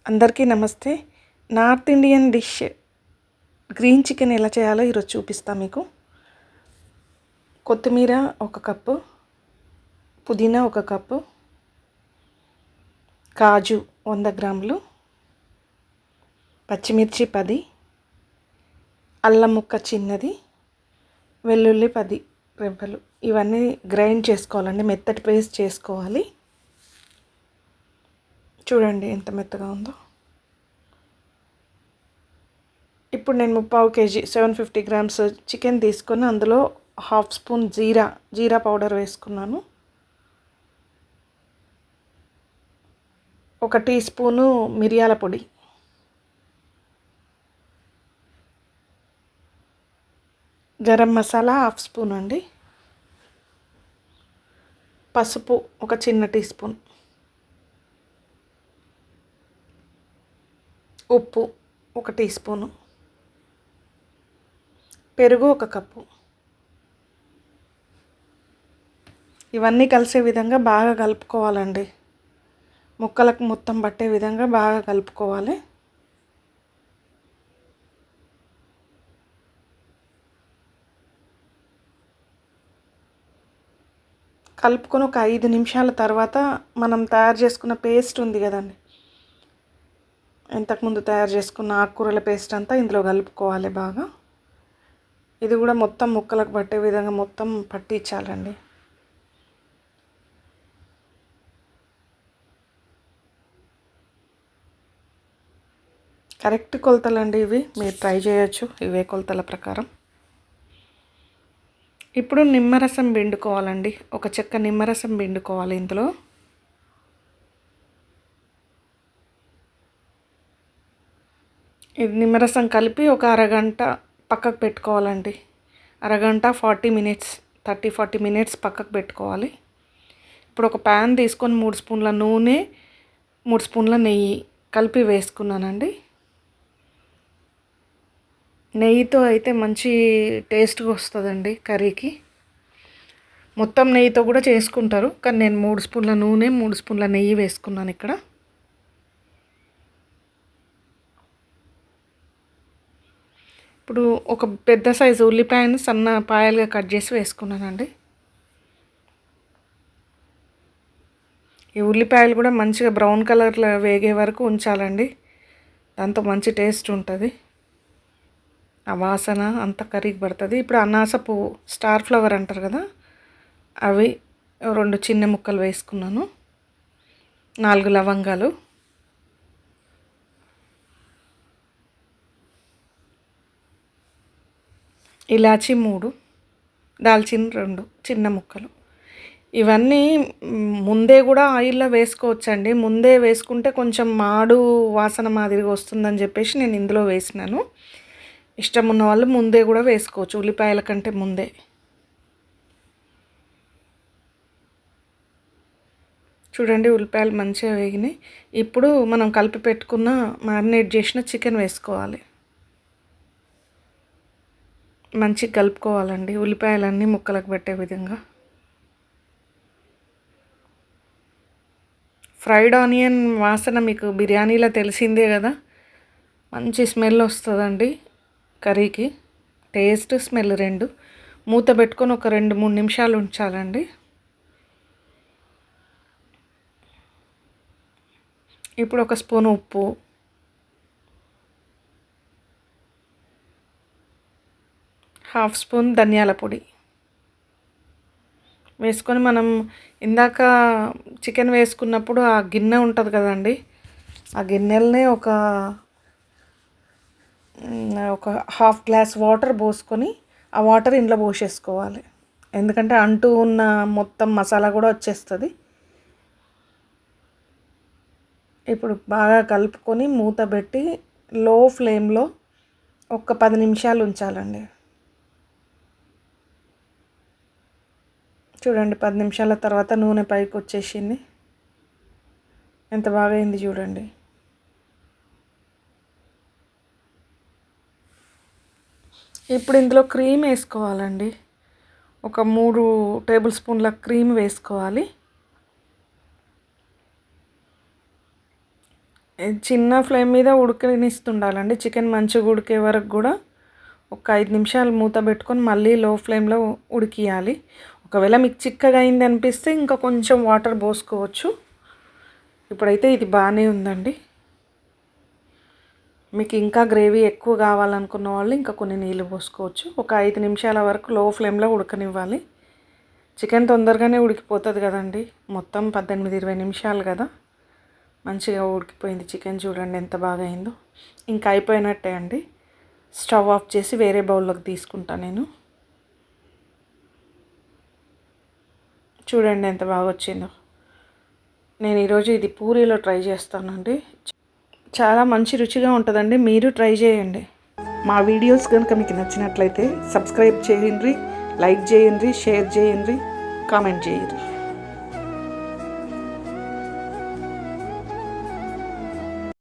అందరికీ నమస్తే. North Indian dish green chicken ఎలా చేయాలో ఈరోజు చూపిస్తా మీకు. కొత్తిమీర 1 కప్పు, పుదీనా 1 కప్పు, కాజు 100 గ్రాములు, పచ్చిమిర్చి 10, అల్లం ముక్క చిన్నది, వెల్లుల్లి 10 రెబ్బలు. ఇవన్నీ గ్రైండ్ చేసుకోవాలండి, మెత్తటి పేస్ట్ చేసుకోవాలి. చూడండి ఎంత మెత్తగా ఉందో. ఇప్పుడు నేను 3/4 కేజీ 750 గ్రామ్స్ చికెన్ తీసుకొని అందులో 1/2 స్పూన్ జీరా పౌడర్ వేసుకున్నాను. 1 టీ స్పూను మిరియాల పొడి, గరం మసాలా 1/2 స్పూన్ అండి, పసుపు 1 చిన్న టీ స్పూన్, ఉప్పు 1 టీ స్పూను, పెరుగు 1 కప్పు. ఇవన్నీ కలిసే విధంగా బాగా కలుపుకోవాలండి. ముక్కలకు మొత్తం పట్టే విధంగా బాగా కలుపుకోవాలి. కలుపుకొని ఒక 5 నిమిషాల తర్వాత మనం తయారు చేసుకున్న పేస్ట్ ఉంది కదండి, ఇంతకుముందు తయారు చేసుకున్న ఆకుకూరల పేస్ట్ అంతా ఇందులో కలుపుకోవాలి బాగా. ఇది కూడా మొత్తం ముక్కలకు పట్టే విధంగా మొత్తం పట్టించాలండి. కరెక్ట్ కొలతలండి ఇవి, మీరు ట్రై చేయొచ్చు ఇవే కొలతల ప్రకారం. ఇప్పుడు నిమ్మరసం పిండుకోవాలండి, 1 చెక్క నిమ్మరసం పిండుకోవాలి ఇందులో. ఇది నిమ్మరసం కలిపి ఒక అరగంట పక్కకు పెట్టుకోవాలండి. అరగంట 40 మినిట్స్ 30-40 మినిట్స్ పక్కకు పెట్టుకోవాలి. ఇప్పుడు ఒక ప్యాన్ తీసుకొని 3 స్పూన్ల నూనె, 3 స్పూన్ల నెయ్యి కలిపి వేసుకున్నానండి. నెయ్యితో అయితే మంచి టేస్ట్గా వస్తుందండి కర్రీకి. మొత్తం నెయ్యితో కూడా చేసుకుంటారు, కానీ నేను 3 స్పూన్ల నూనె 3 స్పూన్ల నెయ్యి వేసుకున్నాను ఇక్కడ. ఇప్పుడు ఒక పెద్ద సైజు ఉల్లిపాయను సన్న పాయలుగా కట్ చేసి వేసుకున్నానండి. ఈ ఉల్లిపాయలు కూడా మంచిగా బ్రౌన్ కలర్లో వేగే వరకు ఉంచాలండి, దాంతో మంచి టేస్ట్ ఉంటుంది, ఆ వాసన అంత కర్రీకి పడుతుంది. ఇప్పుడు అనాస పువ్వు, స్టార్ ఫ్లవర్ అంటారు కదా, అవి 2 చిన్న ముక్కలు వేసుకున్నాను, 4 లవంగాలు, ఇలాచి 3, దాల్చిన 2 చిన్న ముక్కలు. ఇవన్నీ ముందే కూడా ఆయిల్లో వేసుకోవచ్చండి. ముందే వేసుకుంటే కొంచెం మాడు వాసన మాదిరిగా వస్తుందని చెప్పేసి నేను ఇందులో వేసినాను. ఇష్టం ఉన్న వాళ్ళు ముందే కూడా వేసుకోవచ్చు, ఉల్లిపాయల కంటే ముందే. చూడండి ఉల్లిపాయలు మంచిగా వేగినాయి. ఇప్పుడు మనం కలిపి పెట్టుకున్న మ్యారినేట్ చేసిన చికెన్ వేసుకోవాలి. మంచిగా కలుపుకోవాలండి ఉల్లిపాయలన్నీ ముక్కలకు పెట్టే విధంగా. ఫ్రైడ్ ఆనియన్ వాసన మీకు బిర్యానీలో తెలిసిందే కదా, మంచి స్మెల్ వస్తుందండి కర్రీకి. Taste smell 2. మూత పెట్టుకొని ఒక 2-3 నిమిషాలు ఉంచాలండి. ఇప్పుడు 1 స్పూన్ ఉప్పు, హాఫ్ స్పూన్ ధనియాల పొడి వేసుకొని మనం ఇందాక చికెన్ వేసుకున్నప్పుడు ఆ గిన్నె ఉంటుంది కదండి, ఆ గిన్నెలనే ఒక 1/2 గ్లాస్ వాటర్ పోసుకొని ఆ వాటర్ ఇందులో పోసేసుకోవాలి, ఎందుకంటే అంటూ ఉన్న మొత్తం మసాలా కూడా వచ్చేస్తుంది. ఇప్పుడు బాగా కలుపుకొని మూత పెట్టి లో ఫ్లేమ్లో ఒక 10 నిమిషాలు ఉంచాలండి. చూడండి 10 నిమిషాల తర్వాత నూనె పైకి వచ్చేసింది, ఎంత బాగా అయింది చూడండి. ఇప్పుడు ఇందులో క్రీమ్ వేసుకోవాలండి, ఒక 3 టేబుల్ స్పూన్ల క్రీమ్ వేసుకోవాలి. చిన్న ఫ్లేమ్ మీద ఉడకనిస్తుండాలండి. చికెన్ మంచిగా ఉడికే వరకు కూడా ఒక 5 నిమిషాలు మూత పెట్టుకొని మళ్ళీ లో ఫ్లేమ్లో ఉడికియాలి. ఒకవేళ మీకు చిక్కగా అయింది అనిపిస్తే ఇంకా కొంచెం వాటర్ పోసుకోవచ్చు. ఇప్పుడైతే ఇది బాగానే ఉందండి. మీకు ఇంకా గ్రేవీ ఎక్కువ కావాలనుకున్న వాళ్ళు ఇంకా కొన్ని నీళ్ళు పోసుకోవచ్చు. ఒక 5 నిమిషాల వరకు లో ఫ్లేమ్లో ఉడకనివ్వాలి. చికెన్ తొందరగానే ఉడికిపోతుంది కదండి. మొత్తం 18-20 నిమిషాలు కదా. మంచిగా ఉడికిపోయింది చికెన్. చూడండి ఎంత బాగా అయిందో. ఇంకా అయిపోయినట్టే అండి. స్టవ్ ఆఫ్ చేసి వేరే బౌల్లోకి తీసుకుంటాను నేను. చూడండి ఎంత బాగా వచ్చిందో. నేను ఈరోజు ఇది పూరీలో ట్రై చేస్తానండి. చాలా మంచి రుచిగా ఉంటుందండి. మీరు ట్రై చేయండి. మా వీడియోస్ కనుక మీకు నచ్చినట్లయితే సబ్స్క్రైబ్ చేయండి, లైక్ చేయండి, షేర్ చేయండి, కామెంట్ చేయండి.